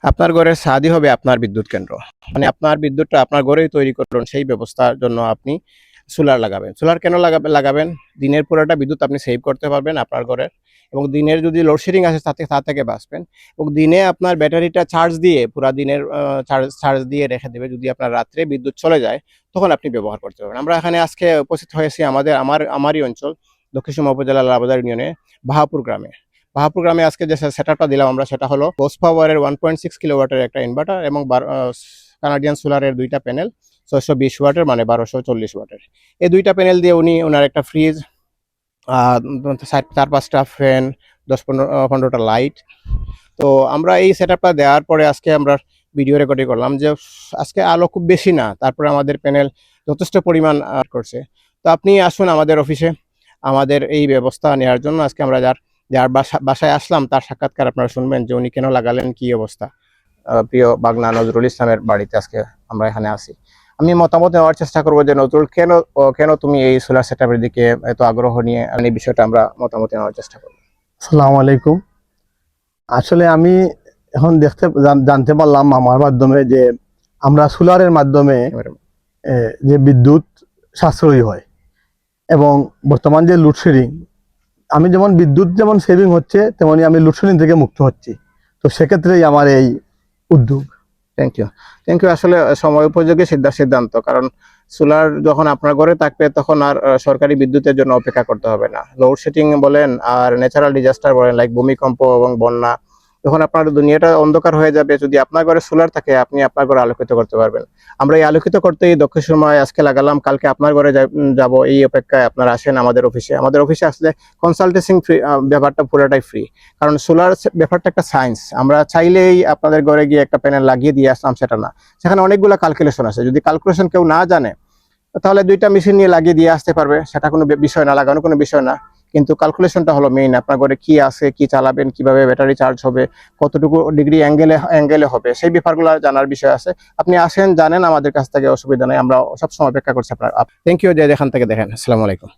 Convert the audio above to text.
আপনার ঘরের ছাদই হবে আপনার বিদ্যুৎ কেন্দ্র। মানে আপনার বিদ্যুৎটা আপনার ঘরেই তৈরি করুন, সেই ব্যবস্থার জন্য আপনি সোলার লাগাবেন। সোলার কেন লাগাবেন? দিনের পুরোটা বিদ্যুৎ আপনি সেভ করতে পারবেন আপনার ঘরের, এবং দিনের যদি লোডশেডিং আসে তা থেকে বাঁচবেন, এবং দিনে আপনার ব্যাটারিটা চার্জ দিয়ে পুরা দিনের চার্জ দিয়ে রেখে দেবে। যদি আপনার রাত্রে বিদ্যুৎ চলে যায় তখন আপনি ব্যবহার করতে পারবেন। আমরা এখানে আজকে উপস্থিত হয়েছি আমারই অঞ্চল দক্ষিণ সুরমা উপজেলার লালবাজার ইউনিয়নে বাহাপুর গ্রামে। বাহাপুর গ্রামে আজকে যে সেটআপটা দিলাম আমরা, সেটা হলো বোস পাওয়ারের 1.6 কিলোওয়াটের একটা ইনভার্টার এবং কানাডিয়ান সোলারের 2টা প্যানেল 620 ওয়াটের, মানে 1240 ওয়াটের। এই 2টা প্যানেল দিয়ে উনি ওনার একটা ফ্রিজ, 4-5টা ফ্যান, 10-15টা লাইট। তো আমরা এই সেটআপটা দেওয়ার পরে আজকে আমরা ভিডিও রেকর্ডিং করলাম যে আজকে আলো খুব বেশি না, তারপরে আমাদের প্যানেল যথেষ্ট পরিমাণ করছে। তো আপনি আসুন আমাদের অফিসে আমাদের এই ব্যবস্থা নেওয়ার জন্য। আজকে আমরা যার বাসায় আসলাম তার সাক্ষাৎকার আপনারা শুনবেন যে উনি কেন লাগালেন, কি অবস্থা। প্রিয় বাগনা নজরুল ইসলামের বাড়িতে আজকে আমরা এখানে আসি। আমি মতামত নেওয়ার চেষ্টা করবো যে নজরুল, কেন তুমি এই সোলার সেটআপের দিকে এত আগ্রহ নিয়ে এই বিষয়টা আমরা মতামত নেওয়ার চেষ্টা করবো। আসসালামু আলাইকুম। আসলে আমি এখন জানতে পারলাম আমার মাধ্যমে যে আমরা সোলারের মাধ্যমে যে বিদ্যুৎ সাশ্রয়ী হয়, এবং বর্তমান যে লোডশেডিং, আমি যেমন বিদ্যুৎ যেমন সেভিং হচ্ছে তেমনি আমি লোডশেডিং থেকে মুক্ত হচ্ছি। তো সেক্ষেত্রেই আমার এই উদ্যোগ। Thank you. আসলে সময় উপযোগী সিদ্ধান্ত, কারণ সোলার যখন আপনার ঘরে থাকবে তখন আর সরকারি বিদ্যুতের জন্য অপেক্ষা করতে হবে না। লোডশেডিং বলেন আর ন্যাচারাল ডিজাস্টার বলেন, লাইক ভূমিকম্প এবং বন্যা, যখন আপনার দুনিয়াটা অন্ধকার হয়ে যাবে, যদি আপনার ঘরে সোলার থাকে আপনি আপনার ঘরে আলোকিত করতে পারবেন। আমরা এই আলোকিত করতেই দক্ষিণ সুরমায় আজকে লাগালাম, কালকে আপনার ঘরে যাব এই অপেক্ষায় আপনারা আসেন আমাদের অফিসে আসলে কনসালটেন্সি ফ্রি, ব্যাপারটা পুরোটাই ফ্রি। কারণ সোলার ব্যাপারটা একটা সায়েন্স। আমরা চাইলেই আপনাদের ঘরে গিয়ে একটা প্যানেল লাগিয়ে দিয়ে আসলাম সেটা না, সেখানে অনেকগুলো ক্যালকুলেশন আছে। যদি ক্যালকুলেশন কেউ না জানে তাহলে 2টা মেশিন নিয়ে লাগিয়ে দিয়ে আসতে পারবে, সেটা কোনো বিষয় না, লাগানো কোনো বিষয় না। কিন্তু ক্যালকুলেশনটা হলো মেইন। আপনার ঘরে কি আছে, কি চালাবেন, কিভাবে ব্যাটারি চার্জ হবে, কতটুকু ডিগ্রি অ্যাঙ্গেলে হবে, সেই ব্যাপারগুলো জানার বিষয় আছে। আপনি আসেন, জানেন আমাদের কাছ থেকে, অসুবিধা নেই, আমরা সবসময় অপেক্ষা করছি আপনার। থ্যাংক ইউ যে এখান থেকে দেখেন। আসসালামু আলাইকুম।